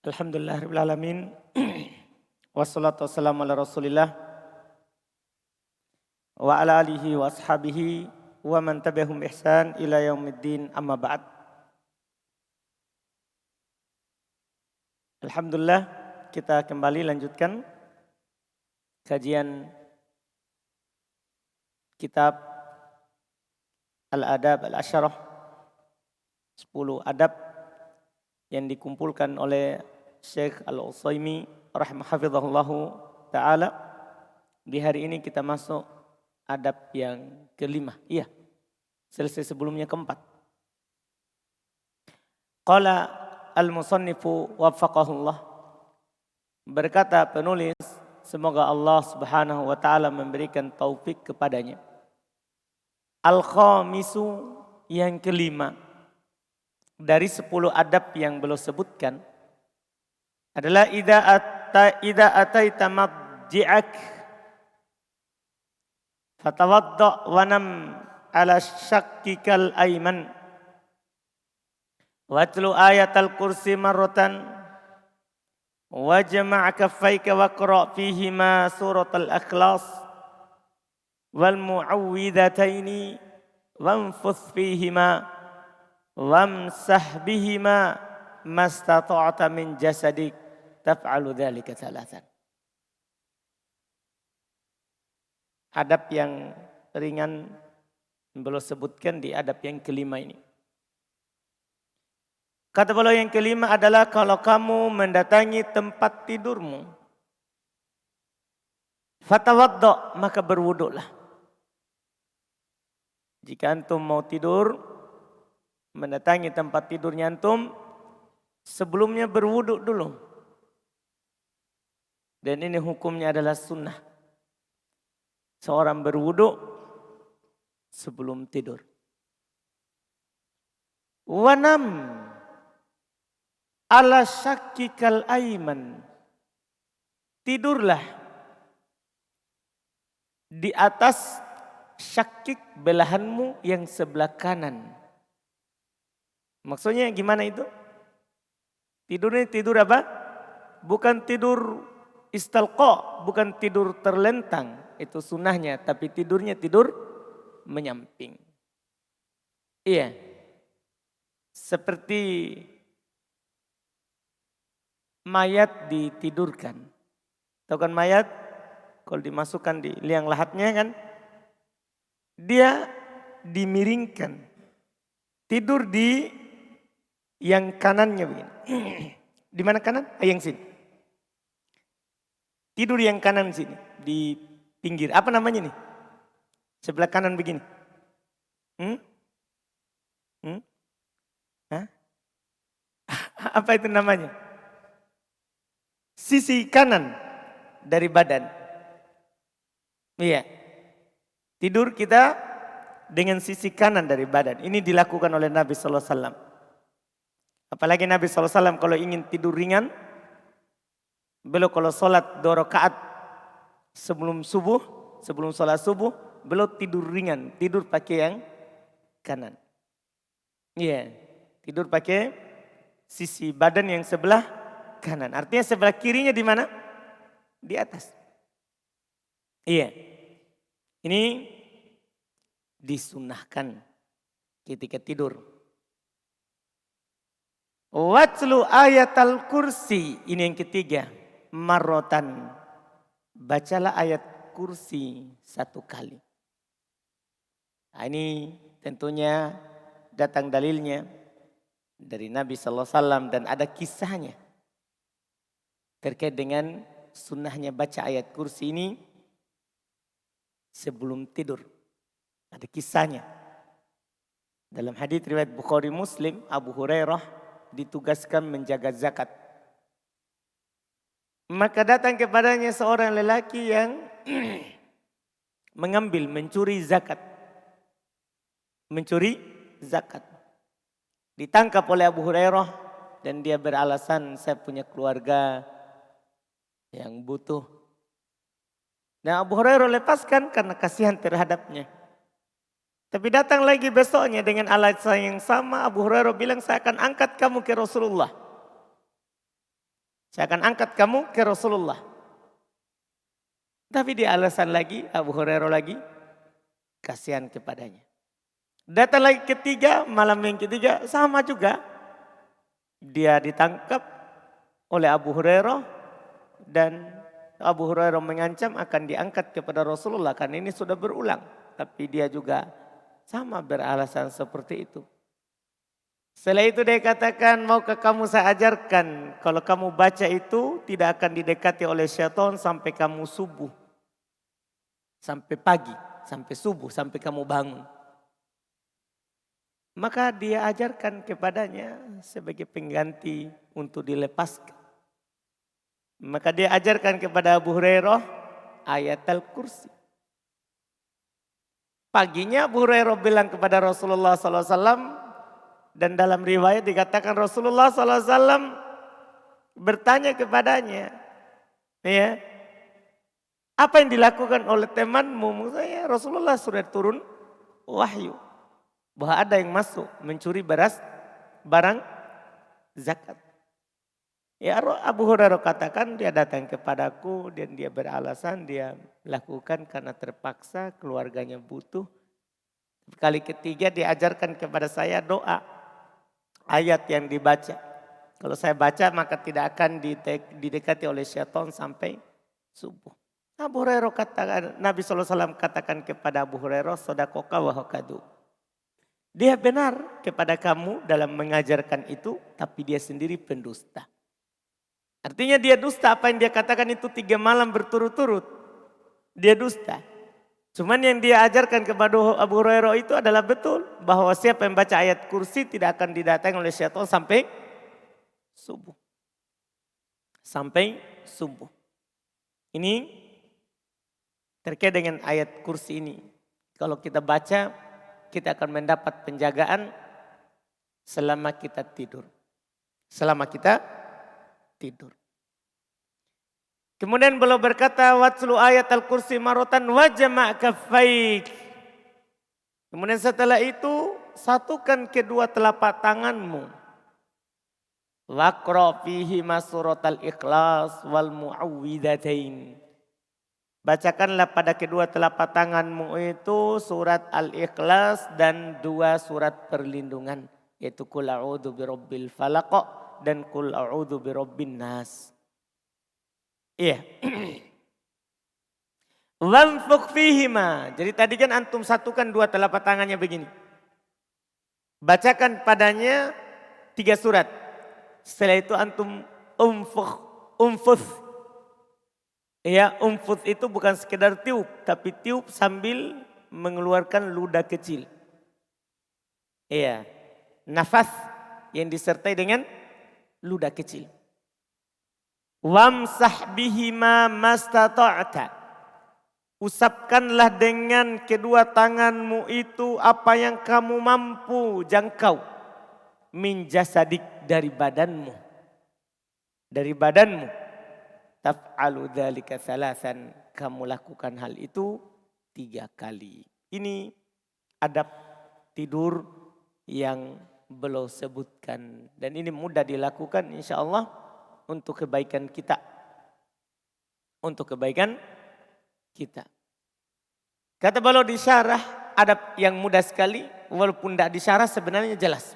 Alhamdulillahirabbil alamin. Wassalatu wassalamu ala Rasulillah wa ala alihi wa ashabihi wa man tabi'ahum ihsan ila yaumiddin, amma ba'd. Alhamdulillah, kita kembali lanjutkan kajian kitab Al-Adab Al-Asyarah, 10 adab yang dikumpulkan oleh Syekh Al-Utsaimin rahimahullahu ta'ala. Di hari ini kita masuk adab yang kelima. Iya, selesai sebelumnya keempat. Qala al-musannifu waffaqahullah. Berkata penulis, semoga Allah subhanahu wa ta'ala memberikan taufik kepadanya. Al-khamisu, yang kelima dari 10 adab yang beliau sebutkan adalah idza ataita madji'ak fatawadda wa nam ala syakkikal ayman watlu ayatal kursi marratan wajma' kaffayka waqra' fihima suratal ikhlas wal mu'awwidhataini wanfuth fihima wamsah bihima mastata'ta min jasadik taf'alu dzalika thalathan. Adab yang ringan beliau sebutkan di adab yang kelima ini. Kata beliau yang kelima adalah kalau kamu mendatangi tempat tidurmu, fatawadda, maka berwuduklah. Jika antum mau tidur, mendatangi tempat tidurnya antum, sebelumnya berwuduk dulu. Dan ini hukumnya adalah sunnah. Seorang berwuduk sebelum tidur. Wanam ala syakkikal ayman. Tidurlah di atas syakik belahanmu yang sebelah kanan. Maksudnya gimana itu? Tidurnya tidur apa? Bukan tidur istalqa, bukan tidur terlentang. Itu sunnahnya, tapi tidurnya tidur menyamping. Iya. Seperti mayat ditidurkan. Tahu kan mayat? Kalau dimasukkan di liang lahatnya kan, dia dimiringkan. Tidur di yang kanannya begini. Di mana kanan? Yang sini. Tidur yang kanan sini. Di pinggir. Apa namanya nih? Sebelah kanan begini. Hah? Apa itu namanya? Sisi kanan dari badan. Iya. Tidur kita dengan sisi kanan dari badan. Ini dilakukan oleh Nabi sallallahu alaihi wasallam. Apalagi Nabi SAW kalau ingin tidur ringan, beliau kalau sholat 2 rakaat sebelum sholat subuh, beliau tidur ringan, tidur pakai yang kanan. Iya, tidur pakai sisi badan yang sebelah kanan. Artinya sebelah kirinya di mana? Di atas. Iya, ini disunnahkan ketika tidur. Watlu ayatal kursi, ini yang ketiga, marrotan. Bacalah ayat kursi 1 kali. Nah, ini tentunya datang dalilnya dari Nabi sallallahu alaihi wasallam dan ada kisahnya terkait dengan sunnahnya baca ayat kursi ini sebelum tidur. Ada kisahnya. Dalam hadits riwayat Bukhari Muslim, Abu Hurairah ditugaskan menjaga zakat. Maka datang kepadanya seorang lelaki yang mencuri zakat. Mencuri zakat. Ditangkap oleh Abu Hurairah dan dia beralasan, saya punya keluarga yang butuh. Nah, Abu Hurairah lepaskan karena kasihan terhadapnya. Tapi datang lagi besoknya dengan alasan yang sama, Abu Hurairah bilang, saya akan angkat kamu ke Rasulullah. Saya akan angkat kamu ke Rasulullah. Tapi dia alasan lagi, Abu Hurairah lagi, kasihan kepadanya. Datang lagi ketiga, malam yang ketiga sama juga. Dia ditangkap oleh Abu Hurairah dan Abu Hurairah mengancam akan diangkat kepada Rasulullah karena ini sudah berulang. Tapi dia juga sama beralasan seperti itu. Setelah itu dia katakan, maukah kamu saya ajarkan kalau kamu baca itu tidak akan didekati oleh syaitan sampai kamu subuh. Sampai pagi, sampai subuh, sampai kamu bangun. Maka dia ajarkan kepadanya sebagai pengganti untuk dilepaskan. Maka dia ajarkan kepada Abu Hurairah ayat Al-Kursi. Paginya Abu Hurairah bilang kepada Rasulullah SAW, dan dalam riwayat dikatakan Rasulullah SAW bertanya kepadanya, ya, apa yang dilakukan oleh temanmu? Saya Rasulullah sudah turun wahyu bahwa ada yang masuk mencuri barang zakat. Ya, Abu Hurairah katakan dia datang kepadaku dan dia beralasan dia lakukan karena terpaksa, keluarganya butuh. Kali ketiga diajarkan kepada saya doa, ayat yang dibaca. Kalau saya baca maka tidak akan didekati oleh syaitan sampai subuh. Abu Hurairah katakan, Nabi SAW katakan kepada Abu Hurairah, sodakoka wa hokadu. Dia benar kepada kamu dalam mengajarkan itu, tapi dia sendiri pendusta. Artinya dia dusta, apa yang dia katakan itu 3 malam berturut-turut. Dia dusta. Cuman yang dia ajarkan kepada Abu Hurairah itu adalah betul. Bahwa siapa yang baca ayat kursi tidak akan didatangi oleh syaitan sampai subuh. Sampai subuh. Ini terkait dengan ayat kursi ini. Kalau kita baca, kita akan mendapat penjagaan selama kita tidur. Selama kita tidur. Kemudian beliau berkata, watlu ayat al-kursi marotan wa jama' kaffaik. Kemudian setelah itu, satukan kedua telapak tanganmu. Waqra fihi surat al-ikhlas wal mu'awwidhatain. Bacakanlah pada kedua telapak tanganmu itu surat al-ikhlas dan 2 surat perlindungan. Yaitu Qul a'udzu birabbil falaq dan Qul a'udzu birabbin nas. Iya. Wanfukh fihima. Jadi tadi kan antum satukan 2 telapak tangannya begini. Bacakan padanya 3 surat. Setelah itu antum umfuth. Ya, umfuth itu bukan sekedar tiup, tapi tiup sambil mengeluarkan ludah kecil. Iya. Nafas yang disertai dengan ludah kecil. Wamsah bihima mastata'ta. Usapkanlah dengan kedua tanganmu itu apa yang kamu mampu jangkau. Min jasadik, dari badanmu. Dari badanmu. Taf'alu dzalika salasan. Kamu lakukan hal itu 3 kali. Ini adab tidur yang beliau sebutkan. Dan ini mudah dilakukan insyaallah. Untuk kebaikan kita. Untuk kebaikan kita. Kata beliau di syarah, adab yang mudah sekali. Walaupun tidak disyarah sebenarnya jelas.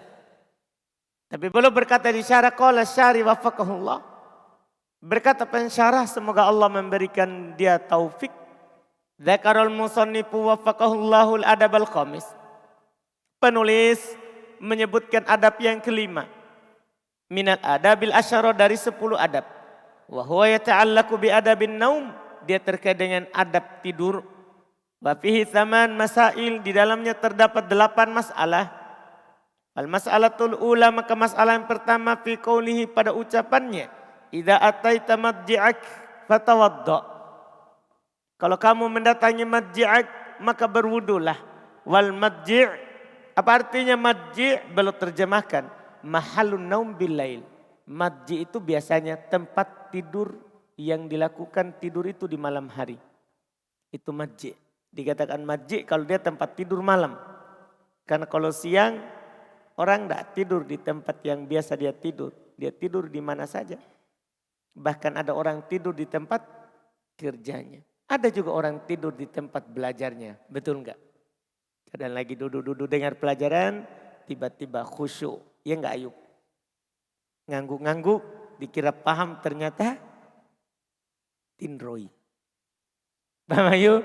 Tapi beliau berkata di syarah, qala syari wafaqahullah. Berkata pensyarah, semoga Allah memberikan dia taufik. Dzakarul musannifu wafaqahullahul adabal khamis. Penulis menyebutkan adab yang kelima. Minat adabil asyara, dari 10 adab. Wa huwa yata'allaqu bi adabin naum. Dia terkait dengan adab tidur. Wa fihi 8 masail. Di dalamnya terdapat 8 masalah. Al mas'alatul ula, maka masalah yang pertama fi qoulihi, pada ucapannya. Idza ataita madji'ak fatawadda. Kalau kamu mendatangi madji'ak maka berwudulah. Wal madji', apa artinya madji'? Belum terjemahkan. Mahallun naum billail. Madji itu biasanya tempat tidur yang dilakukan tidur itu di malam hari. Itu madji. Dikatakan madji kalau dia tempat tidur malam. Karena kalau siang orang tidak tidur di tempat yang biasa dia tidur. Dia tidur di mana saja. Bahkan ada orang tidur di tempat kerjanya. Ada juga orang tidur di tempat belajarnya. Betul enggak? Kadang lagi duduk-duduk dengar pelajaran, tiba-tiba khusyuk. Ya enggak Ayub? Ngangguk-ngangguk, dikira paham ternyata tindroi. Paham Ayub?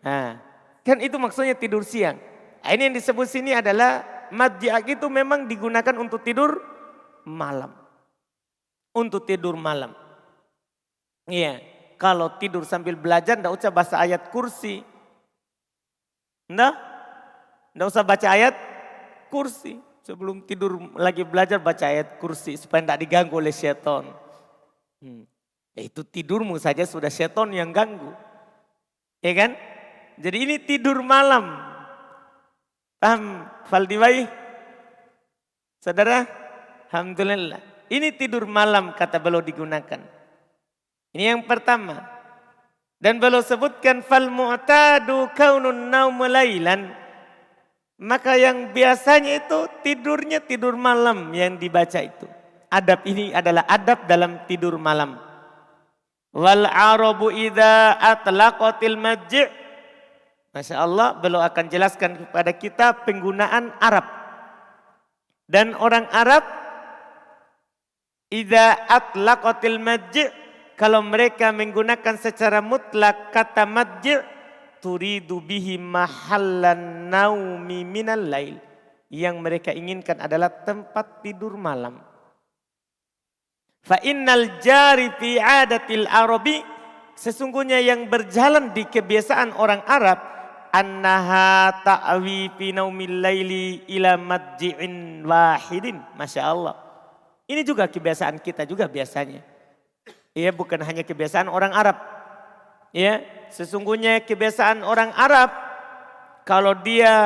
Nah, kan itu maksudnya tidur siang. Nah, ini yang disebut sini adalah madji'ah itu memang digunakan untuk tidur malam. Untuk tidur malam. Iya, kalau tidur sambil belajar enggak usah baca ayat kursi. Enggak usah baca ayat kursi. Sebelum tidur lagi belajar baca ayat kursi supaya enggak diganggu oleh syaitan. Itu tidurmu saja sudah syaitan yang ganggu. Ya kan? Jadi ini tidur malam. Paham Faldiwai? Saudara? Alhamdulillah. Ini tidur malam kata beliau digunakan. Ini yang pertama. Dan beliau sebutkan fal mu'tadu kaunun naum lailan. Maka yang biasanya itu tidurnya tidur malam yang dibaca itu. Adab ini adalah adab dalam tidur malam. Wal arabu idza atlaqatil madji'. Masya Allah, beliau akan jelaskan kepada kita penggunaan Arab. Dan orang Arab idza atlaqatil madji', kalau mereka menggunakan secara mutlak kata madji', turidu bihi mahallan naumi minal lail. Yang mereka inginkan adalah tempat tidur malam. Fa innal jari fi adatil arabi, sesungguhnya yang berjalan di kebiasaan orang Arab, annaha ta'wi fi naumil laili ila madji'in wahidin. Masya Allah. Ini juga kebiasaan kita juga biasanya. Ya, bukan hanya kebiasaan orang Arab. Ya, sesungguhnya kebiasaan orang Arab kalau dia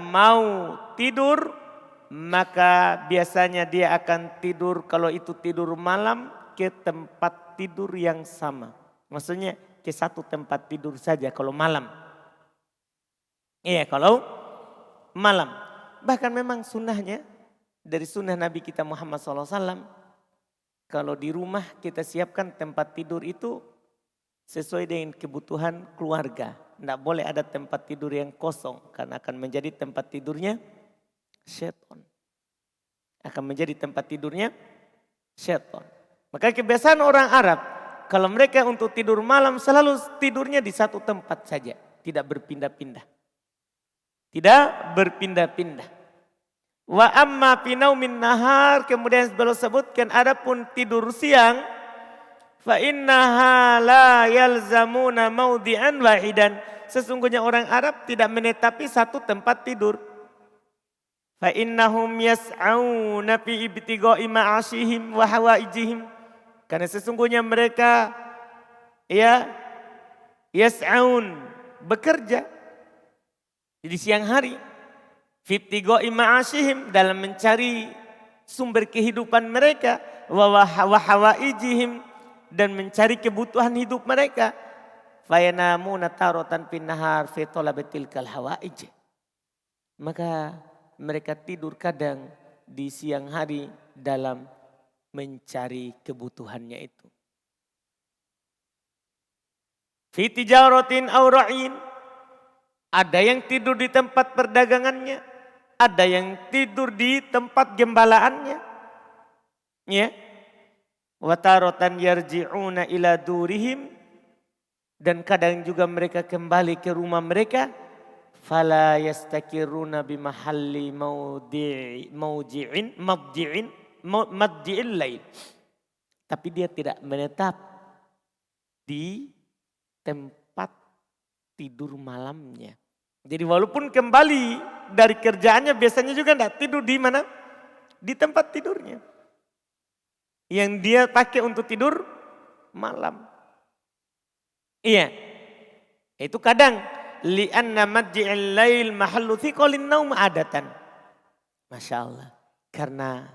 mau tidur maka biasanya dia akan tidur, kalau itu tidur malam, ke tempat tidur yang sama. Maksudnya ke satu tempat tidur saja kalau malam. Iya, kalau malam. Bahkan memang sunnahnya dari sunnah Nabi kita Muhammad SAW. Kalau di rumah kita siapkan tempat tidur itu sesuai dengan kebutuhan keluarga. Tidak boleh ada tempat tidur yang kosong karena akan menjadi tempat tidurnya syaitan. Akan menjadi tempat tidurnya syaitan. Maka kebiasaan orang Arab, kalau mereka untuk tidur malam selalu tidurnya di satu tempat saja. Tidak berpindah-pindah. Tidak berpindah-pindah. Wa amma fi naumin nahar, kemudian beliau sebutkan adapun tidur siang, fa innaha la yalzamuna maudhi'an wahidan. Sesungguhnya orang Arab tidak menetapi satu tempat tidur. Fa innahum yas'auna fi ibtigha'i ma'ashihim wa hawaijihim. Karena sesungguhnya mereka yas'aun, bekerja di siang hari. Fi ibtigha'i ma'ashihim, dalam mencari sumber kehidupan mereka, wa hawaijihim, dan mencari kebutuhan hidup mereka. Fayanamuna taratan fin nahar fi talabatil kal hawaij. Maka mereka tidur kadang di siang hari dalam mencari kebutuhannya itu. Fi tijaratin aw ra'in, ada yang tidur di tempat perdagangannya, ada yang tidur di tempat gembalaannya. Ya. Wa taratan yarji'una ila durihim, dan kadang juga mereka kembali ke rumah mereka. Fala yastakiruna bimahalli madji'il lail. Tapi dia tidak menetap di tempat tidur malamnya. Jadi walaupun kembali dari kerjaannya biasanya juga tidak tidur di mana? Di tempat tidurnya. Yang dia pakai untuk tidur malam. Iya. Itu kadang li'anna madji'il lail mahallu thiqalin naum adatan. Masya Allah. Karena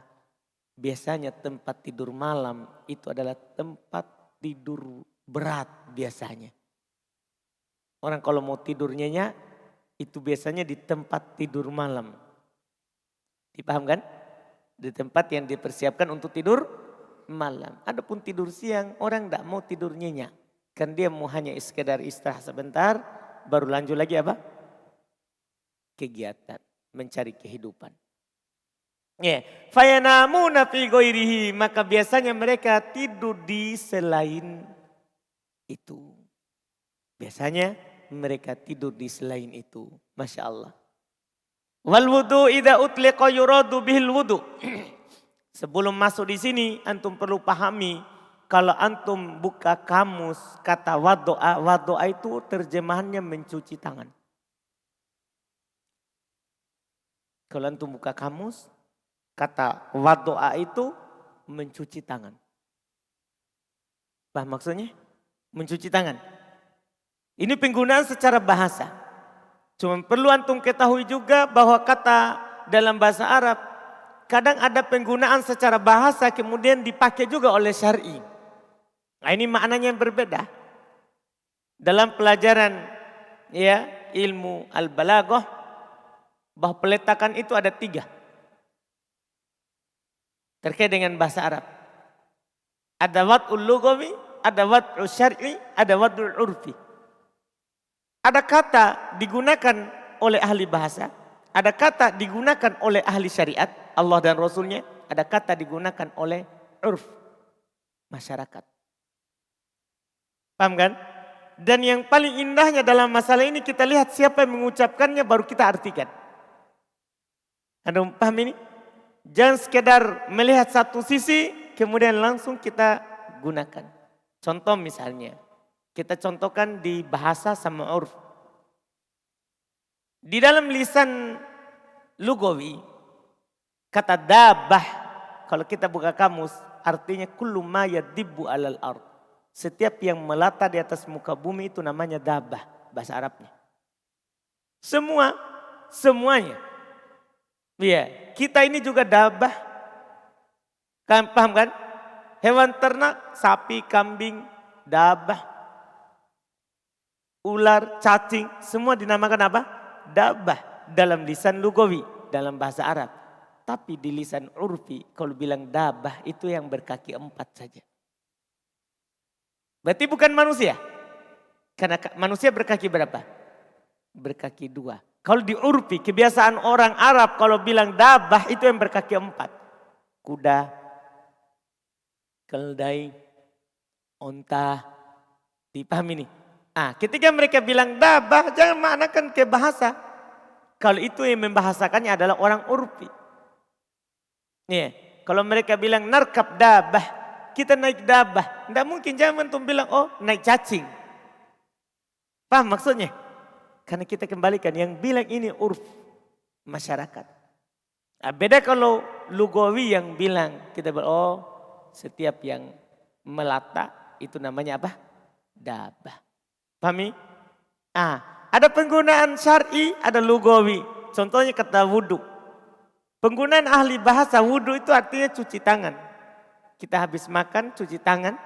biasanya tempat tidur malam itu adalah tempat tidur berat biasanya. Orang kalau mau tidurnya itu biasanya di tempat tidur malam. Dipaham kan? Di tempat yang dipersiapkan untuk tidur malam. Adapun tidur siang, orang tidak mau tidur nyenyak. Kan dia mau hanya sekedar istirahat sebentar, baru lanjut lagi apa? Kegiatan, mencari kehidupan. Ya, fayanamuna fi ghairihi, maka biasanya mereka tidur di selain itu. Biasanya mereka tidur di selain itu. Masya Allah. Wal wudu idza utliqa yuradu bihil wudu. Sebelum masuk di sini antum perlu pahami, kalau antum buka kamus kata wadoa itu terjemahannya mencuci tangan. Kalau antum buka kamus kata wadoa itu mencuci tangan. Paham maksudnya? Mencuci tangan. Ini penggunaan secara bahasa. Cuma perlu antum ketahui juga bahwa kata dalam bahasa Arab kadang ada penggunaan secara bahasa kemudian dipakai juga oleh syar'i. Nah, ini maknanya yang berbeda. Dalam pelajaran ya ilmu al-balaghah bahwa peletakan itu ada 3. Terkait dengan bahasa Arab. Ada wad'ul lughawi, ada wad'ul syar'i, ada wad'ul urfi. Ada kata digunakan oleh ahli bahasa, ada kata digunakan oleh ahli syariat, Allah dan Rasulnya, ada kata digunakan oleh urf, masyarakat. Paham kan? Dan yang paling indahnya dalam masalah ini kita lihat siapa yang mengucapkannya baru kita artikan. Anda paham ini? Jangan sekedar melihat satu sisi kemudian langsung kita gunakan. Contoh misalnya, kita contohkan di bahasa sama urf. Di dalam lisan lugawi, kata dabah, kalau kita buka kamus, artinya kullu ma yadibbu alal ard. Setiap yang melata di atas muka bumi itu namanya dabah, bahasa Arabnya. Semuanya. Iya, kita ini juga dabah. Kan paham kan? Hewan ternak, sapi, kambing, dabah, ular, cacing, semua dinamakan apa? Dabah dalam lisan lugawi, dalam bahasa Arab. Tapi di lisan urfi, kalau bilang dabah itu yang berkaki 4 saja. Berarti bukan manusia. Karena manusia berkaki berapa? Berkaki 2. Kalau di urfi, kebiasaan orang Arab kalau bilang dabah itu yang berkaki 4. Kuda, keldai, onta, dipahami nih. Ketika mereka bilang dabah, jangan maknakan ke bahasa. Kalau itu yang membahasakannya adalah orang urfi. Nih, kalau mereka bilang narkab dabah, kita naik dabah. Tidak mungkin jangan antum bilang, oh naik cacing. Paham maksudnya? Karena kita kembalikan yang bilang ini urf masyarakat. Beda kalau lugawi yang bilang, kita bilang, oh setiap yang melata itu namanya apa? Dabah. Pahami? Ada penggunaan syar'i, ada lugawi. Contohnya kata wudhu. Penggunaan ahli bahasa wudhu itu artinya cuci tangan. Kita habis makan cuci tangan,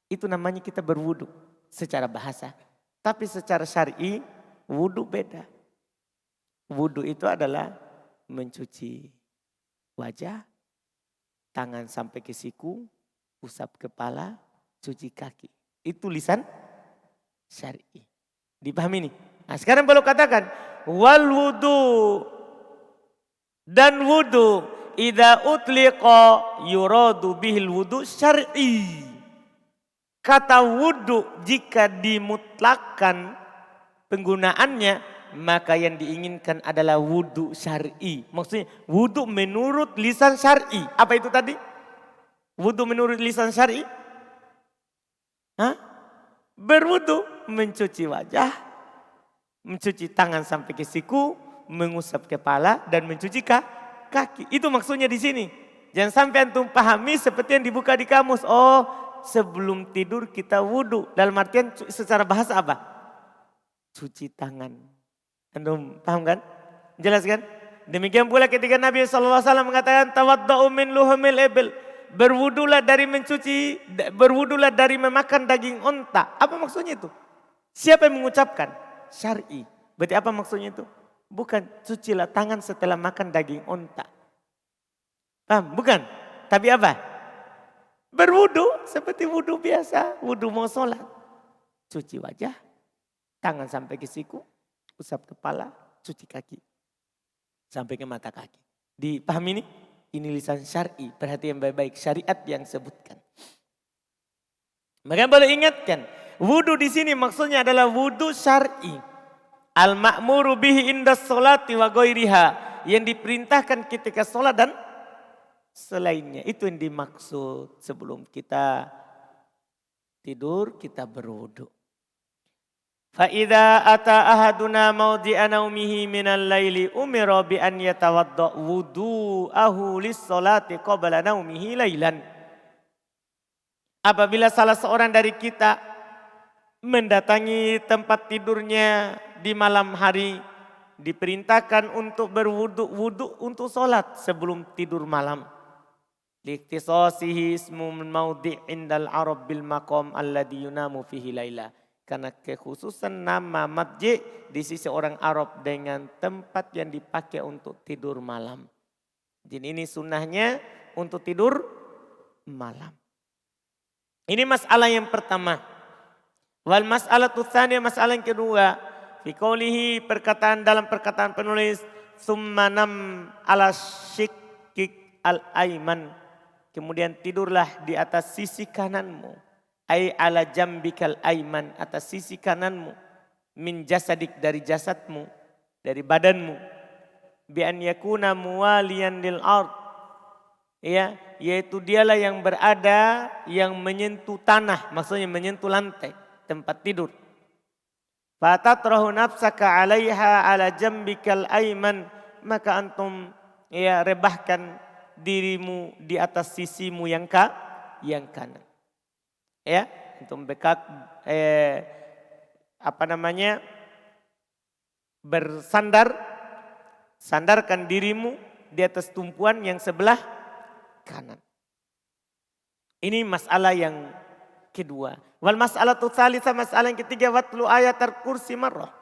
itu namanya kita berwudhu secara bahasa. Tapi secara syar'i wudhu beda. Wudhu itu adalah mencuci wajah, tangan sampai ke siku, usap kepala, cuci kaki. Itu lisan syar'i. Dipahami nih? Sekarang perlu katakan wal wudu dan wudu idza utliqa yuradu bihil wudu syar'i. Kata wudu jika dimutlakkan penggunaannya maka yang diinginkan adalah wudu syar'i. Maksudnya wudu menurut lisan syar'i. Apa itu tadi? Wudu menurut lisan syar'i? Berwudu, mencuci wajah, mencuci tangan sampai ke siku, mengusap kepala dan mencuci kaki. Itu maksudnya di sini. Jangan sampai antum pahami seperti yang dibuka di kamus. Oh, sebelum tidur kita wudu. Dalam artian secara bahasa apa? Cuci tangan. Antum paham kan? Jelas kan? Demikian pula ketika Nabi SAW mengatakan tawadda'u min luhumil ibil. Berwudulah dari memakan daging onta. Apa maksudnya itu? Siapa yang mengucapkan? Syar'i. Berarti apa maksudnya itu? Bukan cucilah tangan setelah makan daging onta. Paham? Bukan. Tapi apa? Berwudu seperti wudu biasa. Wudu mau sholat. Cuci wajah, tangan sampai ke siku, usap kepala, cuci kaki. Sampai ke mata kaki. Dipahami ini? Ini lisan syar'i. Perhatian baik-baik. Syariat yang sebutkan. Maka boleh ingatkan. Wudu di sini maksudnya adalah wudu syar'i. Al-ma'muru bihi indas sholati wa ghairiha. Yang diperintahkan ketika sholat dan selainnya. Itu yang dimaksud. Sebelum kita tidur, kita berwudu. Fa'idha ata ahaduna mawdi'a naumihi minal laili umira bi an yatawadda wudu'ahu lis-sholati qabla naumihi lailan. Apabila salah seorang dari kita mendatangi tempat tidurnya di malam hari, diperintahkan untuk berwudu untuk sholat sebelum tidur malam. Liikhtisasihi ismul mawdi' indal arab bil maqam alladhi yunamu fihi laila. Karena kekhususan nama masjid di sisi orang Arab dengan tempat yang dipakai untuk tidur malam. Jadi ini sunnahnya untuk tidur malam. Ini masalah yang pertama. Wal mas'alatu tsaniyah, masalah yang kedua. Fi qoulihi, perkataan dalam perkataan penulis, summa nam ala shiqqik al-aiman. Kemudian tidurlah di atas sisi kananmu. Ay ala jambikal aiman, atas sisi kananmu. Min jasadik, dari jasadmu, dari badanmu. Bi an yakuna muwaliyan lil ard. Ya, yaitu dialah yang berada, yang menyentuh tanah, maksudnya menyentuh lantai, tempat tidur. Fatatrahu nafsaka alaiha ala jambikal aiman, maka antum ya rebahkan dirimu di atas sisimu yang kanan. Ya, untuk bekat bersandar, sandarkan dirimu di atas tumpuan yang sebelah kanan. Ini masalah yang kedua. Wal mas'alatu tsalitsah, masalah yang ketiga, watlu ayat al-kursi marrah.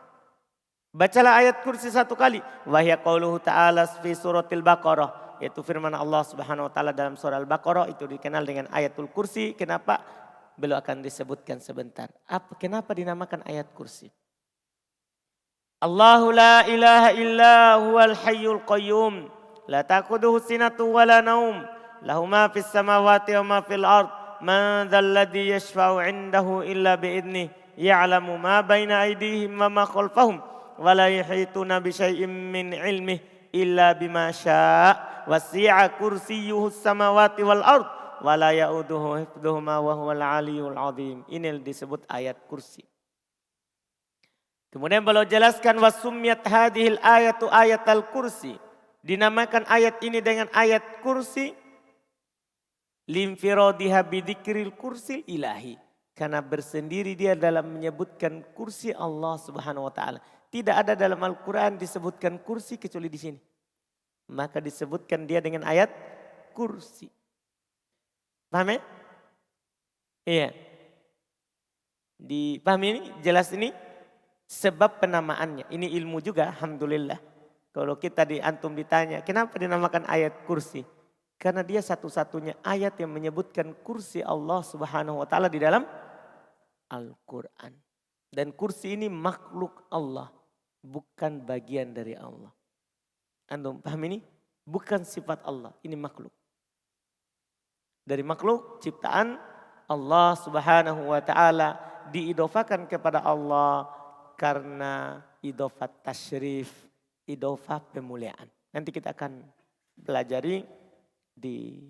Bacalah ayat kursi satu kali. Wa hiya qauluhu ta'ala fi suratil Baqarah, yaitu firman Allah Subhanahu wa taala dalam surah Al-Baqarah, itu dikenal dengan ayatul kursi. Kenapa? Beliau akan disebutkan sebentar. Kenapa dinamakan ayat kursi? Allahu la ilaha illa huwal hayyul qayyum. La taquduhu sinatu wa la naum. Lahu ma fis samawati wa ma fil ard. Man dhal ladzi yashfa'u 'indahu illa bi'idnih. Ya'lamu ma baina aydihim wa ma khalfahum. Wa la yuhituna bi syai'in min 'ilmihi illa bima syaa'. Wasi'a kursiyyuhu as-samawati wal ard. Wala ya'uduhu hifdhuhuma wa huwal 'aliyyul 'azim. Ini disebut ayat kursi. Kemudian beliau jelaskan wasumiyat hadhil ayatu ayatal kursi. Dinamakan ayat ini dengan ayat kursi limfiradiha bidzikril kursil ilahi. Karena bersendiri dia dalam menyebutkan kursi Allah Subhanahu wa taala. Tidak ada dalam Al-Qur'an disebutkan kursi kecuali di sini. Maka disebutkan dia dengan ayat kursi. Paham ya? Iya. Dipahami ini? Jelas ini? Sebab penamaannya. Ini ilmu juga, alhamdulillah. Kalau kita antum ditanya, kenapa dinamakan ayat kursi? Karena dia satu-satunya ayat yang menyebutkan kursi Allah Subhanahu wa taala di dalam Al-Qur'an. Dan kursi ini makhluk Allah, bukan bagian dari Allah. Antum paham ini? Bukan sifat Allah, ini makhluk. Dari makhluk ciptaan Allah Subhanahu wa taala, diidofakan kepada Allah karena idofat tasyrif, idofah pemuliaan. Nanti kita akan pelajari di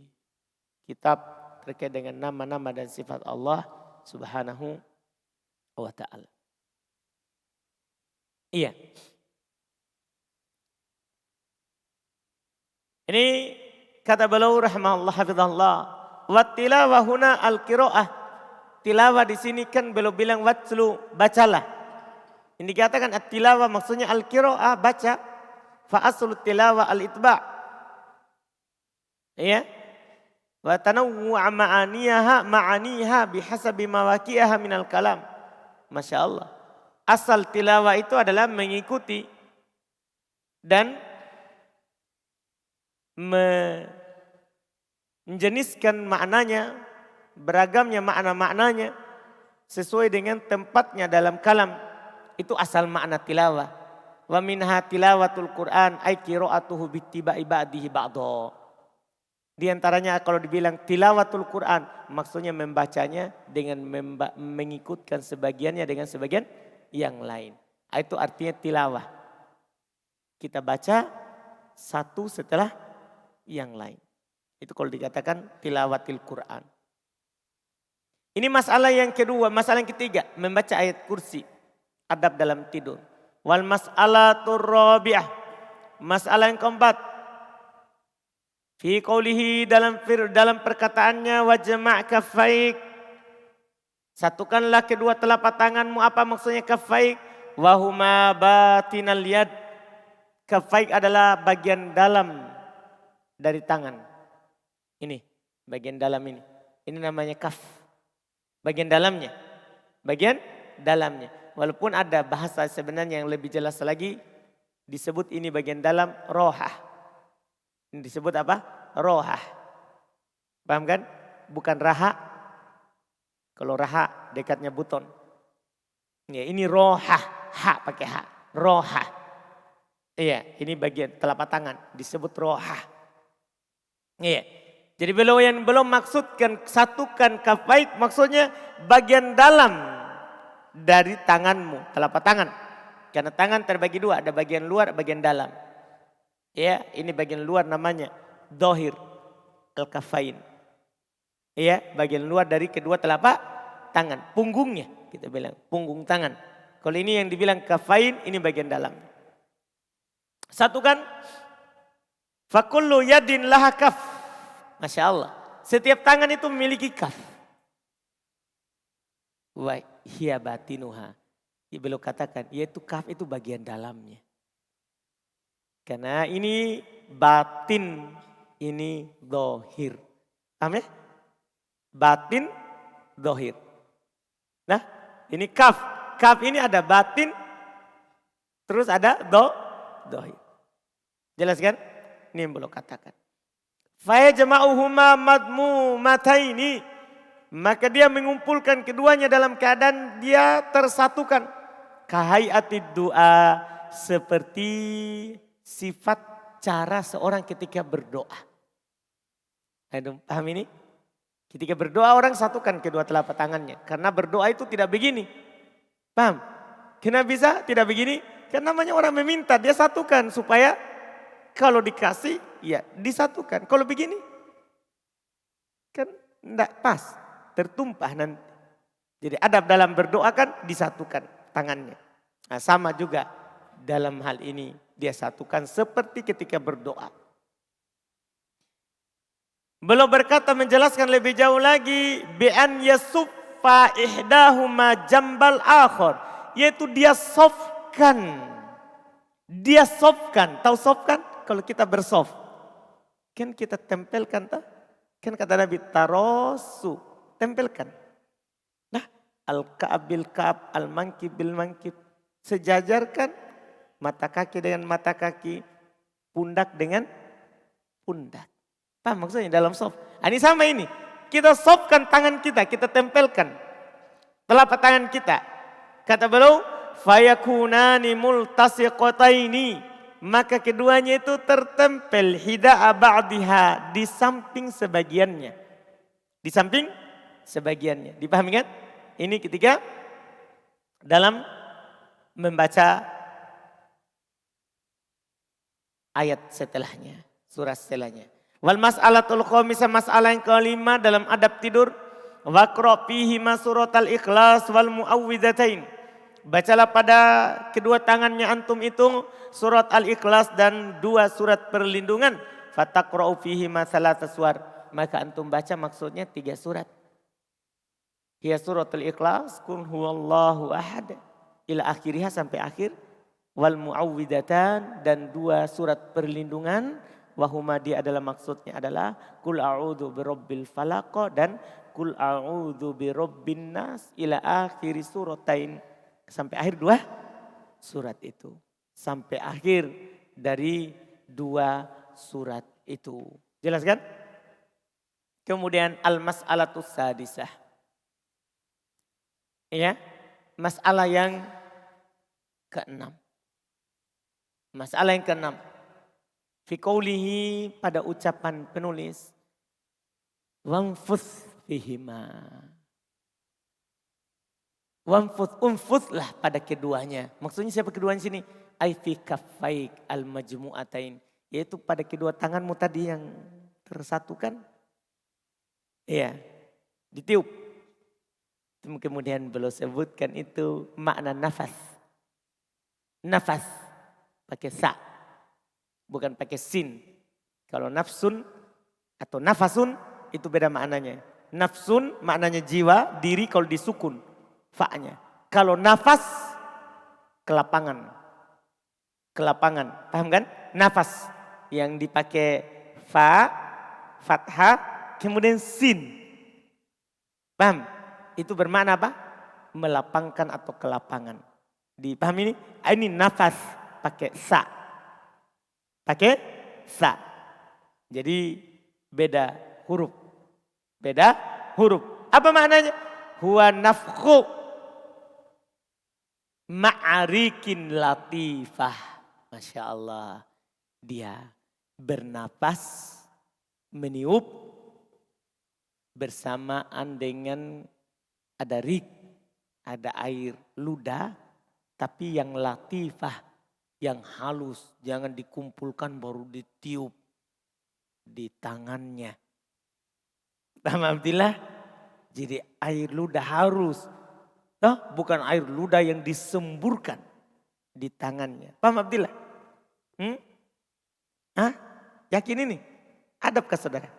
kitab terkait dengan nama-nama dan sifat Allah Subhanahu wa taala. Iya. Ini kata beliau rahimahullah hafizahullah, wa tilawah huna al-qiraah. Tilawah di sini kan beliau bilang watlu, bacalah. Ini dikatakan at-tilawah maksudnya al-qiraah, baca. Fa aslut tilawah al-itba'. Ya. Wa tanawwu' ma'aniha bihasabi mawaqi'aha minal kalam. Masya Allah. Asal tilawah itu adalah mengikuti dan menjeniskan maknanya beragamnya makna-maknanya sesuai dengan tempatnya dalam kalam. Itu asal makna tilawah. Wa minha tilawatul Quran ay qira'atuhu bittiba'i ba'dihi ba'dha. Di antaranya kalau dibilang tilawatul Quran, maksudnya membacanya dengan mengikutkan sebagiannya dengan sebagian yang lain. Itu artinya tilawah. Kita baca satu setelah yang lain. Itu kalau dikatakan tilawatil Quran. Ini masalah yang kedua. Masalah yang ketiga, membaca ayat kursi. Adab dalam tidur. Wal mas'alatur rabi'ah. Masalah yang keempat. Fi qawlihi dalam perkataannya wa jama' kaffaik. Satukanlah kedua telapak tanganmu. Apa maksudnya kaffaik? Wa huma batinal yad. Kaffaik adalah bagian dalam dari tangan. Ini bagian dalam ini. Ini namanya kaf. Bagian dalamnya. Bagian dalamnya. Walaupun ada bahasa sebenarnya yang lebih jelas lagi. Disebut ini bagian dalam rohah. Ini disebut apa? Rohah. Paham kan? Bukan raha. Kalau raha dekatnya buton. Ya, ini rohah. Ha pakai ha. Rohah. Iya, ini bagian telapak tangan. Disebut rohah. Iya. Jadi belum maksudkan satukan kafaik. Maksudnya bagian dalam dari tanganmu. Telapak tangan. Karena tangan terbagi dua. Ada bagian luar, bagian dalam. Ya, ini bagian luar namanya dohir al-kafain. Ya, bagian luar dari kedua telapak tangan. Punggungnya kita bilang, punggung tangan. Kalau ini yang dibilang kafain, ini bagian dalam. Satukan. Fakullu yadin laha kaf. Masya Allah. Setiap tangan itu memiliki kaf. Wa hiya batinuha. Beliau katakan, yaitu kaf itu bagian dalamnya. Karena ini batin, ini dohir. Paham ya? Batin, dohir. Nah, ini kaf. Kaf ini ada batin, terus ada dohir. Jelas kan? Ini yang belum katakan. Faya jama'uhuma madmu mataini. Maka dia mengumpulkan keduanya dalam keadaan dia tersatukan. Kahayatid doa, seperti sifat cara seorang ketika berdoa. Paham ini? Ketika berdoa orang satukan kedua telapak tangannya. Karena berdoa itu tidak begini. Paham? Kenapa bisa tidak begini? Karena namanya orang meminta dia satukan supaya kalau dikasih ya disatukan. Kalau begini kan tidak pas. Tertumpah nanti. Jadi adab dalam berdoa kan disatukan tangannya. Nah, sama juga dalam hal ini. Dia satukan seperti ketika berdoa. Belum berkata menjelaskan lebih jauh lagi. Bi'an yasuffa ihdahuma jambal akhor. Yaitu dia softkan. Dia softkan. Tahu softkan? Kalau kita bersoft. Kan kita tempelkan. Kan kata Nabi tarosu. Tempelkan. Nah, al-ka'ab bil-ka'ab, al-mankib bil-mankib. Sejajarkan. Mata kaki dengan mata kaki, pundak dengan pundak. Paham maksudnya dalam soft? Ini sama ini. Kita softkan tangan kita, kita tempelkan telapak tangan kita. Kata beliau, fayakunani multasiqataini. Maka keduanya itu tertempel hida'a ba'diha, di samping sebagiannya. Di samping sebagiannya. Dipahami kan? Ini ketika dalam membaca ayat setelahnya, surah setelahnya. Wal mas'alatul khamisah, masalah yang kelima dalam adab tidur. Waqra fihi ma suratal ikhlas wal muawwidzatain. Bacalah pada kedua tangannya antum itu surat al-ikhlas dan dua surat perlindungan. Fataqra'u fihi ma salasa suwar. Maka antum baca maksudnya 3 surat. Hiya suratul ikhlas, kul huwallahu ahad. Ila akhiriha sampai akhir. Wal muawwidatan dan 2 surat perlindungan. Wahuma dia adalah maksudnya adalah kul a'udzu birabbil falaq dan kul a'udzu birabbin nas ila akhir suratain. Sampai akhir 2 surat itu. Sampai akhir dari 2 surat itu. Jelas kan? Kemudian al-mas'alatus sadisah. Ya, masalah yang keenam. Masalah yang keenam. Fi qoulihi, pada ucapan penulis. Wanfus fihima. Unfuslah pada keduanya. Maksudnya siapa keduanya sini? Ai fi kaffaik al-majmu'atain. Yaitu pada kedua tanganmu tadi yang tersatukan. Iya, ditiup. Kemudian beliau sebutkan itu makna nafas. Nafas pakai sa, bukan pakai sin. Kalau nafsun atau nafasun itu beda maknanya. Nafsun maknanya jiwa, diri kalau disukun fa-nya. Kalau nafas kelapangan. Kelapangan, paham kan? Nafas yang dipakai fa, fathah, kemudian sin. Paham? Itu bermakna apa? Melapangkan atau kelapangan. Dipahami ini? Ini nafas pakai sa. Pakai sa. Jadi beda huruf. Beda huruf. Apa maknanya? Huwa nafkhu ma'arikin latifah. Masya Allah. Dia bernapas, meniup bersamaan dengan ada rik, ada air ludah, tapi yang latifah, yang halus. Jangan dikumpulkan baru ditiup di tangannya. Alhamdulillah. Jadi air ludah harus. Bukan air ludah yang disemburkan di tangannya. Paham Abdillah? Yakin ini? Adabkah saudara?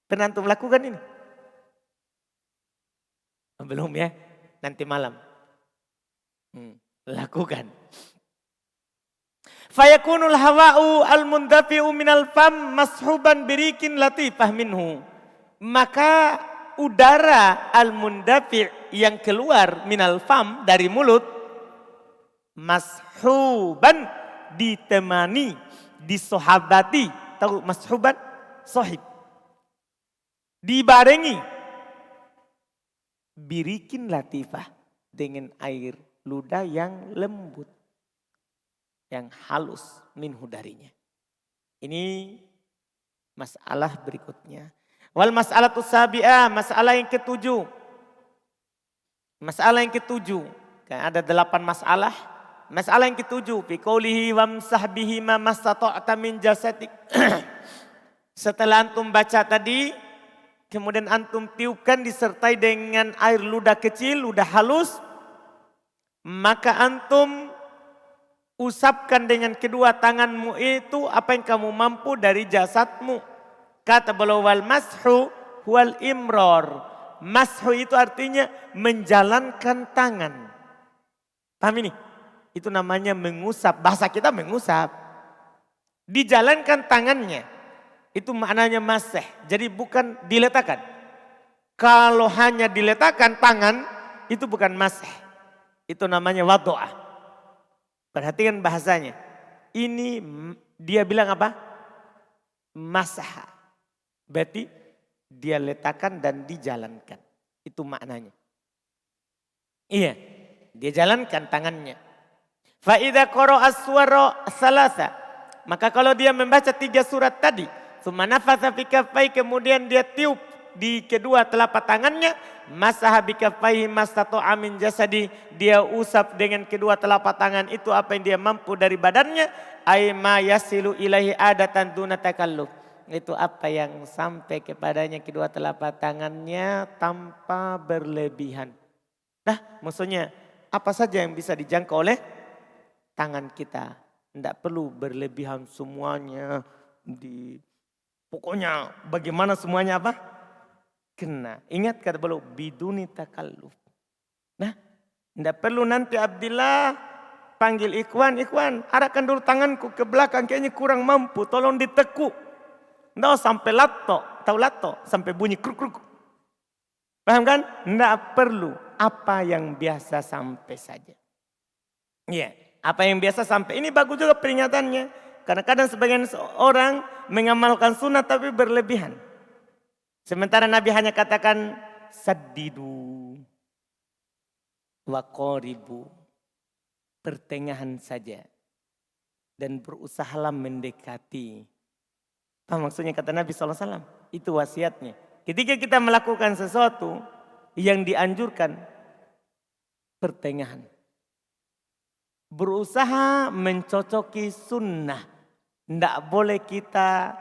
Pernah antum lakukan ini? Belum ya? Nanti malam. Lakukan. Fayakunul hawa'u al-mundafi'u minal fam mashuban birikin latifah minhu. Maka udara al-mundafi' yang keluar minal fam dari mulut mashuban ditemani, disohabati. Tahu mashuban? Sohib. Dibarengi. Birikin latifah dengan air ludah yang lembut. Yang halus minhu darinya. Ini masalah berikutnya. Wal mas'alatu sabi'ah, masalah yang ketujuh. Masalah yang ketujuh. Kan ada 8 masalah. Masalah yang ketujuh. Fi qoulihi wamsah bihi ma mastata'ta min jasadik. Setelah antum baca tadi, kemudian antum tiupkan disertai dengan air ludah kecil, ludah halus. Maka antum usapkan dengan kedua tanganmu itu apa yang kamu mampu dari jasadmu. Kata beliau wal mashu wal imror. Mashu itu artinya menjalankan tangan. Paham ini? Itu namanya mengusap. Bahasa kita mengusap. Dijalankan tangannya. Itu maknanya masih. Jadi bukan diletakkan. Kalau hanya diletakkan tangan itu bukan masih. Itu namanya wadu'ah. Perhatikan bahasanya. Ini dia bilang apa? Masah. Berarti dia letakkan dan dijalankan. Itu maknanya. Iya. Dia jalankan tangannya. Fa'idha qara'a as-suwara salasa. Maka kalau dia membaca 3 surat tadi. Tsumma nafasa fi kaffai, kemudian dia tiup di kedua telapak tangannya. Masaha bi kaffaihi mastata'a min jasadi. Dia usap dengan kedua telapak tangan itu apa yang dia mampu dari badannya. Ay ma yasilu ilaihi adatan duna takalluf. Itu apa yang sampai kepadanya kedua telapak tangannya tanpa berlebihan. Nah maksudnya apa saja yang bisa dijangkau oleh tangan kita. Tidak perlu berlebihan semuanya. Pokoknya bagaimana semuanya apa? Kena. Ingat kata beliau biduni takalluf. Nah tidak perlu nanti Abdillah panggil Ikhwan. Arahkan dulu tanganku ke belakang kayaknya kurang mampu. Tolong ditekuk. Tidak sampai lato. Tahu lato? Sampai bunyi kruk-kruk. Paham kan? Tidak perlu. Apa yang biasa sampai saja. Iya. Apa yang biasa sampai. Ini bagus juga peringatannya. Kadang-kadang sebagian orang mengamalkan sunnah tapi berlebihan. Sementara Nabi hanya katakan saddidu wa qaribu. Pertengahan saja. Dan berusahalah mendekati. Apa maksudnya kata Nabi SAW? Itu wasiatnya. Ketika kita melakukan sesuatu yang dianjurkan, pertengahan. Berusaha mencocoki sunnah. Tidak boleh kita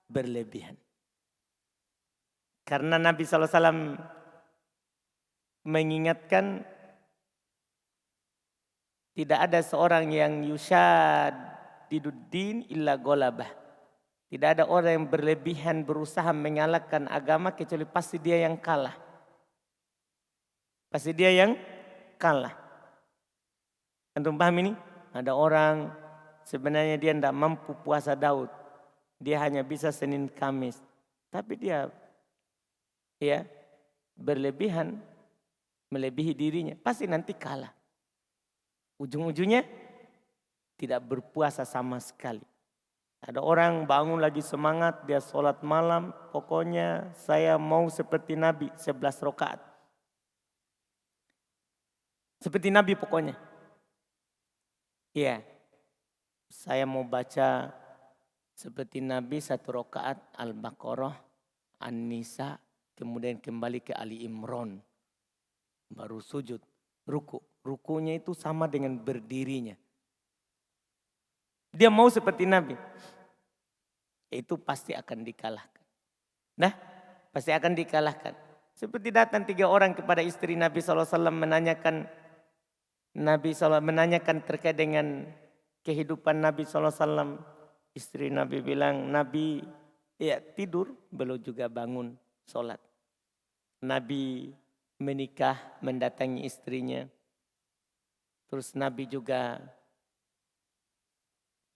berlebihan. Karena Nabi SAW mengingatkan, tidak ada seorang yang yusyadiduddin illa golabah. Tidak ada orang yang berlebihan berusaha mengalahkan agama kecuali pasti dia yang kalah. Pasti dia yang kalah. Antum paham ini? Ada orang sebenarnya dia tidak mampu puasa Daud. Dia hanya bisa Senin Kamis. Tapi dia berlebihan, melebihi dirinya. Pasti nanti kalah. Ujung-ujungnya tidak berpuasa sama sekali. Ada orang bangun lagi semangat, dia sholat malam. Pokoknya saya mau seperti Nabi 11 rakaat. Seperti Nabi pokoknya. Iya. Saya mau baca seperti Nabi 1 rakaat Al-Baqarah, An-Nisa, kemudian kembali ke Ali Imran. Baru sujud, ruku. Rukunya itu sama dengan berdirinya. Dia mau seperti Nabi. Itu pasti akan dikalahkan. Nah, pasti akan dikalahkan. Seperti datang 3 orang kepada istri Nabi SAW menanyakan terkait dengan kehidupan Nabi SAW. Istri Nabi bilang, Nabi tidur, belum juga bangun sholat. Nabi menikah, mendatangi istrinya. Terus Nabi juga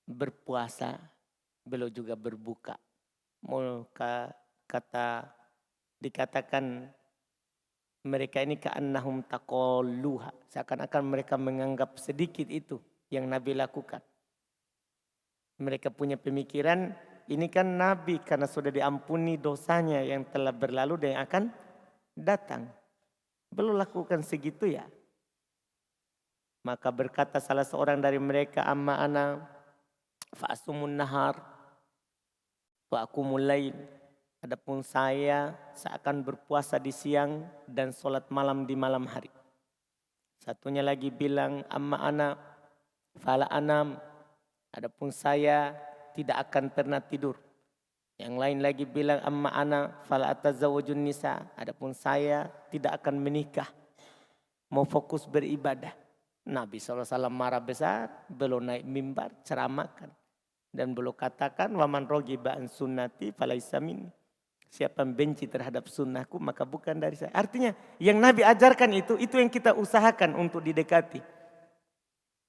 berpuasa, belum juga berbuka. Dikatakan mereka ini ka'annahum taqalluha. Seakan-akan mereka menganggap sedikit itu yang Nabi lakukan. Mereka punya pemikiran, ini kan Nabi karena sudah diampuni dosanya yang telah berlalu dan yang akan datang. Belum lakukan segitu ya. Maka berkata salah seorang dari mereka, amma ana fa'asumun nahar wa akumul lail. Adapun saya akan berpuasa di siang dan sholat malam di malam hari. Satunya lagi bilang, amma ana fala anam. Adapun saya tidak akan pernah tidur. Yang lain lagi bilang, amma ana fala atazawwajun nisa. Adapun saya tidak akan menikah. Mau fokus beribadah. Nabi SAW marah besar, belum naik mimbar, ceramahkan. Dan belum katakan, waman rogiba an sunnati falaisa minni. Siapa yang benci terhadap sunnahku, maka bukan dari saya. Artinya, yang Nabi ajarkan itu yang kita usahakan untuk didekati.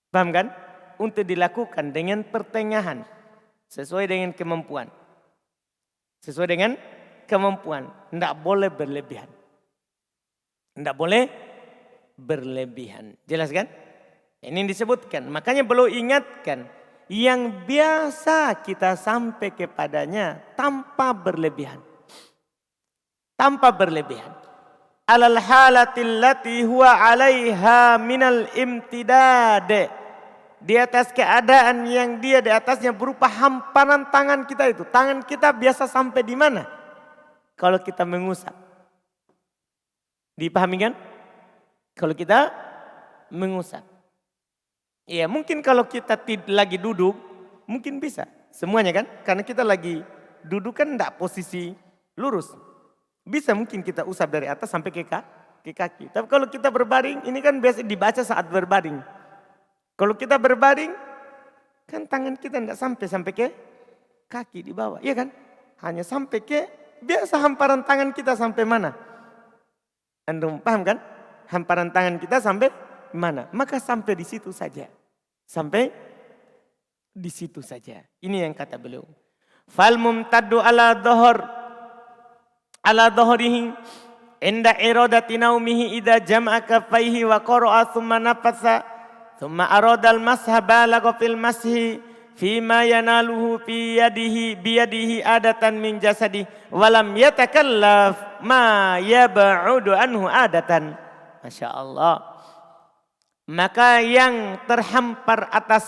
Paham kan? Untuk dilakukan dengan pertengahan. Sesuai dengan kemampuan. Sesuai dengan kemampuan. Tidak boleh berlebihan. Tidak boleh berlebihan. Jelas kan? Ini disebutkan. Makanya perlu ingatkan. Yang biasa kita sampai kepadanya tanpa berlebihan. Tanpa berlebihan. Alal halatil lati huwa alaiha minal imtidad. Di atas keadaan yang dia di atasnya berupa hamparan tangan kita itu. Tangan kita biasa sampai di mana? Kalau kita mengusap. Dipahami kan? Kalau kita mengusap. Ya mungkin kalau kita lagi duduk, mungkin bisa. Semuanya kan? Karena kita lagi duduk kan enggak posisi lurus. Bisa mungkin kita usap dari atas sampai ke kaki. Tapi kalau kita berbaring, ini kan biasa dibaca saat berbaring. Kalau kita berbaring, kan tangan kita enggak sampai ke kaki di bawah. Iya kan? Hanya sampai ke, biasa hamparan tangan kita sampai mana? Anda paham kan? Hamparan tangan kita sampai mana? Maka sampai di situ saja. Sampai di situ saja. Ini yang kata beliau. Fal mumtaddu ala dhahrihi inda iradati naumihi idza jama'a kaffaihi wa qara'a thumma nafasa thumma arada al-masha balagha fil mashi fima yanaluhu fi yadihi biyadihi adatan min jasadi walam yatakallaf ma yab'udu anhu adatan. Masya Allah. Maka yang terhampar atas,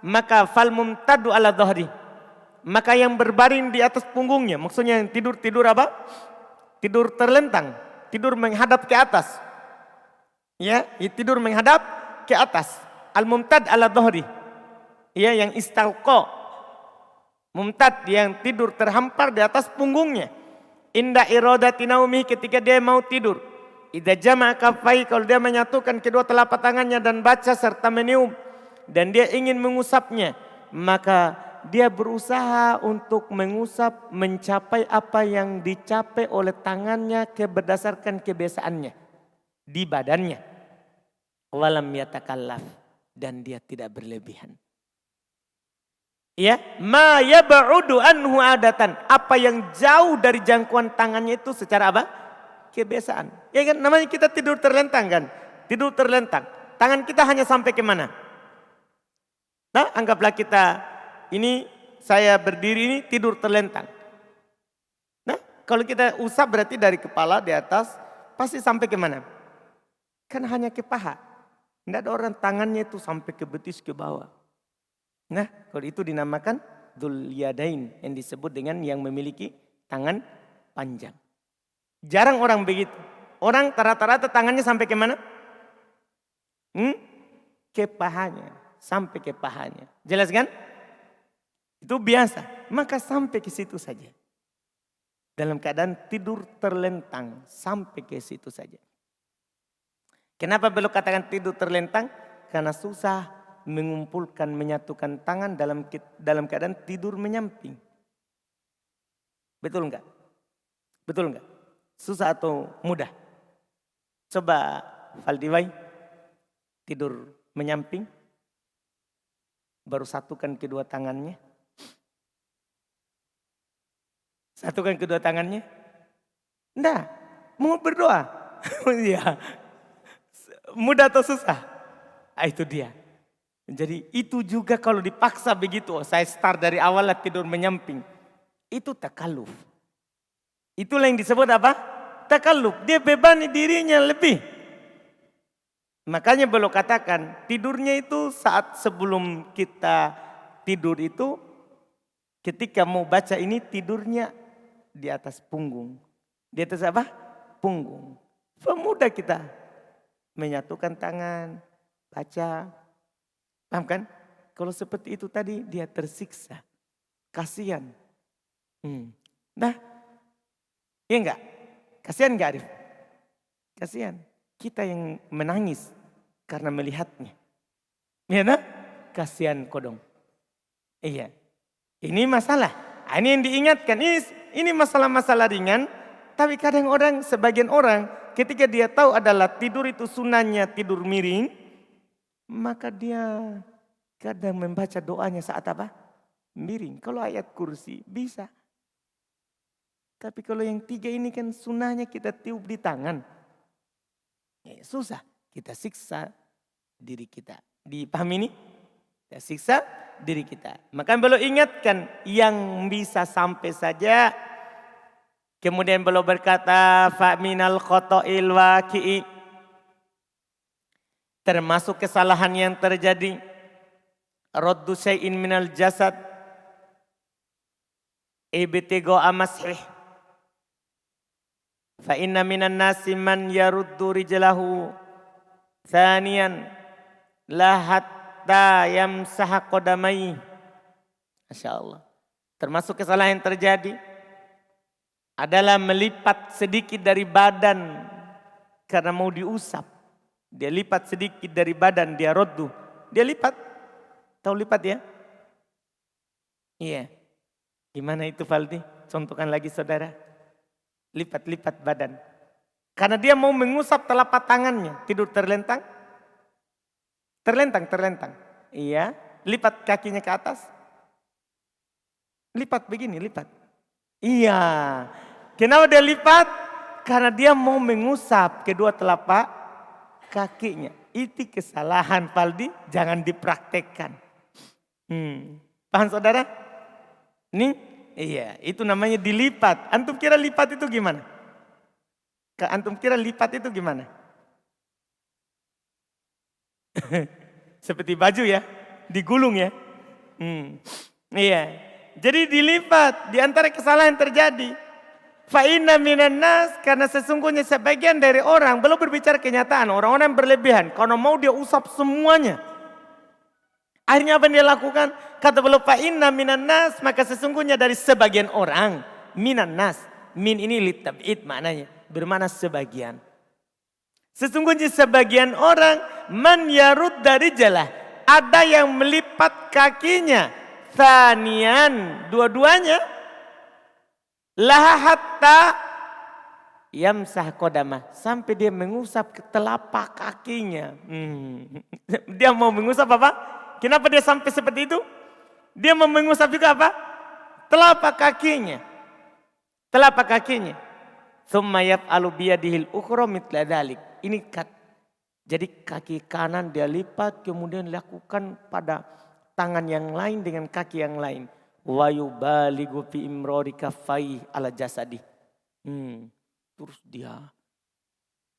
maka fal mumtadu ala dhahri, maka yang berbaring di atas punggungnya, maksudnya yang tidur apa? Tidur terlentang, tidur menghadap ke atas. Ya, tidur menghadap ke atas. Al-mumtad ala dhahri. Ya, yang istalqa. Mumtad yang tidur terhampar di atas punggungnya. Inda iradati naumih, ketika dia mau tidur. Idza jama'a kaffai, kalau dia menyatukan kedua telapak tangannya dan baca serta meniup dan dia ingin mengusapnya, maka dia berusaha untuk mengusap mencapai apa yang dicapai oleh tangannya berdasarkan kebiasaannya di badannya. Walam yatakallaf, dan dia tidak berlebihan. Ya, ma yab'udu anhu adatan, apa yang jauh dari jangkauan tangannya itu secara apa? Kebiasaan. Ya kan, namanya kita tidur terlentang kan? Tidur terlentang. Tangan kita hanya sampai ke mana? Nah, anggaplah kita ini, saya berdiri ini tidur terlentang. Nah, kalau kita usap berarti dari kepala di atas pasti sampai ke mana? Kan hanya ke paha. Tidak ada orang tangannya itu sampai ke betis ke bawah. Nah, kalau itu dinamakan dzul yadain, yang disebut dengan yang memiliki tangan panjang. Jarang orang begitu. Orang rata-rata tangannya sampai ke mana? Ke pahanya. Sampai ke pahanya. Jelas kan? Itu biasa. Maka sampai ke situ saja. Dalam keadaan tidur terlentang. Sampai ke situ saja. Kenapa belum katakan tidur terlentang? Karena susah mengumpulkan, menyatukan tangan dalam keadaan tidur menyamping. Betul enggak? Betul enggak? Susah atau mudah? Coba Faldiwai tidur menyamping. Baru satukan kedua tangannya. Satukan kedua tangannya. Enggak, mau berdoa. Ya. Mudah atau susah? Itu dia. Jadi itu juga kalau dipaksa begitu. Saya start dari awal lah tidur menyamping. Itu takalluf. Itulah yang disebut apa? Takalluf. Dia bebani dirinya lebih. Makanya belum katakan tidurnya itu saat sebelum kita tidur itu, ketika mau baca ini tidurnya di atas punggung. Di atas apa? Punggung. Pemuda kita menyatukan tangan, baca. Paham kan? Kalau seperti itu tadi dia tersiksa. Kasihan. Nah, iya enggak? Kasihan enggak Arif? Kasihan. Kita yang menangis karena melihatnya. Iya nah? Kasihan kodong. Iya. Ini masalah. Ini yang diingatkan. Ini masalah-masalah ringan. Tapi kadang sebagian orang ketika dia tahu adalah tidur itu sunahnya tidur miring. Maka dia kadang membaca doanya saat apa? Miring. Kalau ayat kursi bisa. Tapi kalau yang 3 ini kan sunahnya kita tiup di tangan. Susah. Kita siksa diri kita. Dipahami ini? Kita siksa diri kita. Maka belum ingatkan yang bisa sampai saja. Kemudian belum berkata fa'minal khoto'il waqi'i. Termasuk kesalahan yang terjadi. Raddu syai'in minal jasad. Ibtigo amashih. Fa inna minan nasi man yaruddu rijlahu thaniyan la hatta yamsaha qadamai. Masyaallah. Termasuk kesalahan yang terjadi adalah melipat sedikit dari badan karena mau diusap. Dia lipat sedikit dari badan, dia roddu. Dia lipat. Tahu lipat ya? Iya. Gimana itu Faldi? Contohkan lagi saudara. Lipat-lipat badan. Karena dia mau mengusap telapak tangannya. Tidur terlentang. Terlentang. Iya. Lipat kakinya ke atas. Lipat begini, lipat. Iya. Kenapa dia lipat? Karena dia mau mengusap kedua telapak kakinya. Itu kesalahan Faldi. Jangan dipraktekkan. Paham saudara? Nih, iya, itu namanya dilipat. Antum kira lipat itu gimana? Antum kira lipat itu gimana? Seperti baju ya, digulung ya. Iya. Jadi dilipat, di antara kesalahan terjadi. Fa inna minan nas, karena sesungguhnya sebagian dari orang, belum berbicara kenyataan, orang-orang berlebihan karena mau dia usap semuanya. Akhirnya apa yang dia lakukan? Kata beliau, fa inna minan nas, maka sesungguhnya dari sebagian orang, minan nas, min ini litab'id maknanya, bermakna sebagian. Sesungguhnya sebagian orang man yarud dari jalah, ada yang melipat kakinya, thanian, dua-duanya, laha hatta yamsah kodamah, sampai dia mengusap ke telapak kakinya. Dia mau mengusap apa? Kenapa dia sampai seperti itu? Dia mau mengusap juga apa? Telapak kakinya. Telapak kakinya. Tsumma yaf'alu biyadihil ukhra mithla dzalik. Ini jadi kaki kanan dia lipat, kemudian lakukan pada tangan yang lain dengan kaki yang lain. Wa yubaligu fi imrari kaffai ala jasadi. Terus dia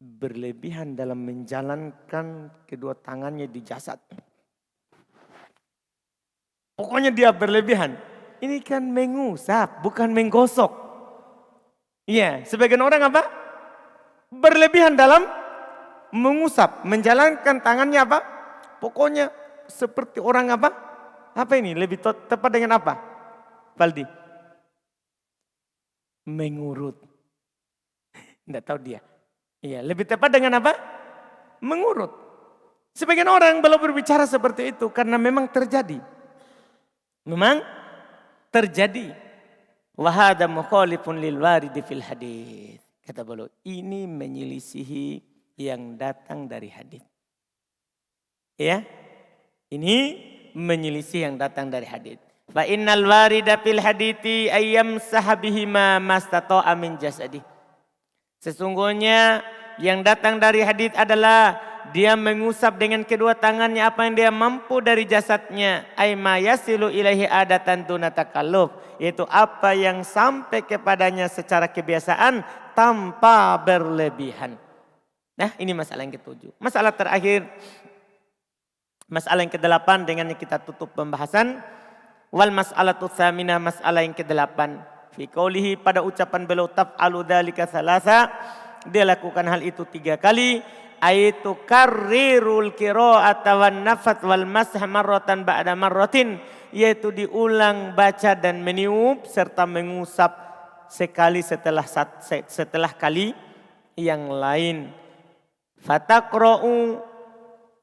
berlebihan dalam menjalankan kedua tangannya di jasad. Pokoknya dia berlebihan. Ini kan mengusap, bukan menggosok. Iya, sebagian orang apa? Berlebihan dalam mengusap, menjalankan tangannya apa? Pokoknya seperti orang apa? Apa ini? Lebih tepat dengan apa? Valdi? Mengurut. Tidak tahu dia. Iya, lebih tepat dengan apa? Mengurut. Sebagian orang belum berbicara seperti itu karena memang terjadi. Memang terjadi. Wahada mukhalifun lil waridi fil hadis. Kata beliau, ini menyelisihi yang datang dari hadis. Ya, ini menyelisih yang datang dari hadis. Fa innal warida fil hadithi ayyam sahabihima mastata'a min jasadi. Sesungguhnya yang datang dari hadis adalah dia mengusap dengan kedua tangannya apa yang dia mampu dari jasadnya. Aima yasilu ilaihi adatan tunatakalluf. Yaitu apa yang sampai kepadanya secara kebiasaan tanpa berlebihan. Nah, ini masalah yang ketujuh. Masalah terakhir, masalah yang ke-8 dengan yang kita tutup pembahasan. Wal mas'alatu tsaminah, masalah yang ke-8. Fi qoulihi, pada ucapan beliau, taf'alu dzalika thalatha, dia lakukan hal itu 3 kali. Aitu karrirul qira'ata wan nafat wal masah marratan ba'da marratin, yaitu diulang baca dan meniup serta mengusap sekali setelah kali yang lain. Fataqra'u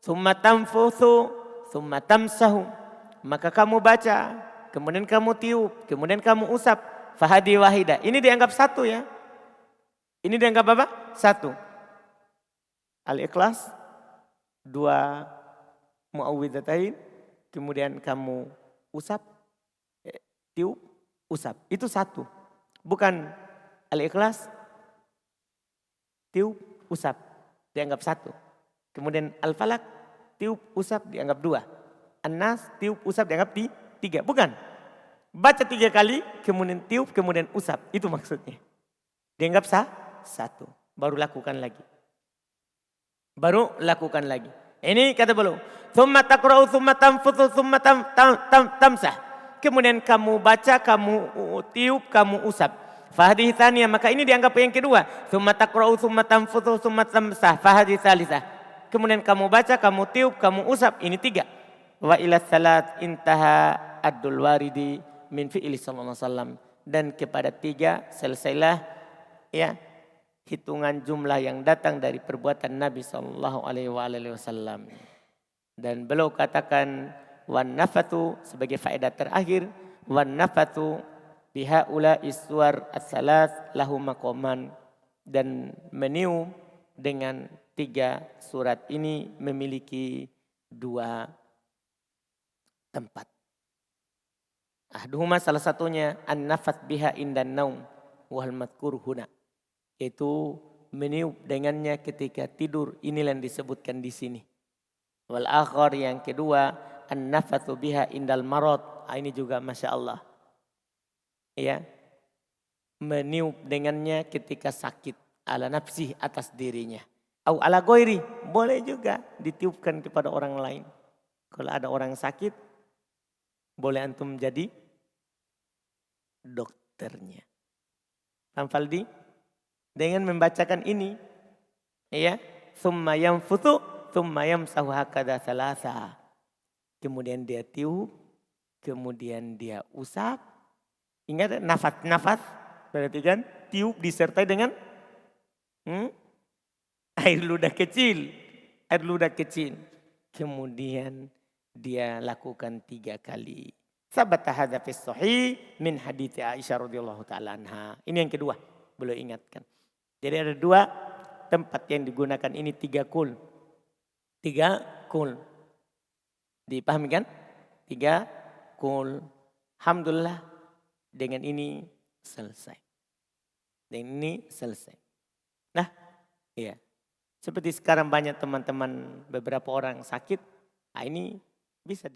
tsumma tanfuthu tsumma tamsahu, maka kamu baca, kemudian kamu tiup, kemudian kamu usap. Fahadi wahida, ini dianggap 1 ya. Ini dianggap apa? 1. Al-Ikhlas, 2 muawwidzatain, kemudian kamu usap, tiup, usap. Itu 1. Bukan Al-Ikhlas, tiup, usap. Dianggap 1. Kemudian Al-Falaq, tiup, usap, dianggap 2. An-Nas, tiup, usap, dianggap 3. Bukan. Baca 3 kali, kemudian tiup, kemudian usap. Itu maksudnya. Dianggap 1. Baru lakukan lagi. Baru lakukan lagi. Ini kata beliau. Tsumma taqra'u tsumma tanfuthu tsumma tamsah. Kemudian kamu baca, kamu tiup, kamu usap. Fahadhi tsaniyah, maka ini dianggap yang kedua. Tsumma taqra'u tsumma tanfuthu tsumma tamsah. Fahadhi tsalitsah. Kemudian kamu baca, kamu tiup, kamu usap. Ini 3. Wa ila salat intaha ad-dul waridi min fi'li sallallahu alaihi wasallam. Dan kepada 3 selesailah ya hitungan jumlah yang datang dari perbuatan Nabi sallallahu alaihi wasallam. Dan beliau katakan wan nafatu sebagai faedah terakhir, wan nafatu bihaula iswar as-salas lahu maqaman, dan meniup dengan 3 surat ini memiliki 2 tempat. Ahduhuma, salah satunya an-nafat biha indan naum wal madhkur huna, yaitu meniup dengannya ketika tidur. Inilah yang disebutkan di sini. Wal akhar, yang kedua, an-nafathu biha indal marad Ini juga Masya Allah. Ya, meniup dengannya ketika sakit. Ala nafsih, atas dirinya. Au ala goiri, boleh juga ditiupkan kepada orang lain. Kalau ada orang sakit, boleh antum jadi dokternya. Paham Faldi? Dengan membacakan ini, ya, summa yanfuthu, summa yamsahu hakadha salasa. Kemudian dia tiup, kemudian dia usap. Ingat nafas, berarti kan tiup disertai dengan air ludah kecil. Air ludah kecil. Kemudian dia lakukan 3 kali. Sabata hadza fi sahih min hadits Aisyah radhiyallahu taala anha. Ini yang kedua, boleh ingatkan. Jadi ada 2 tempat yang digunakan ini 3 kul. 3 kul. Dipahami kan? 3 kul. Alhamdulillah dengan ini selesai. Dengan ini selesai. Nah, iya. Seperti sekarang banyak teman-teman beberapa orang sakit. Ini bisa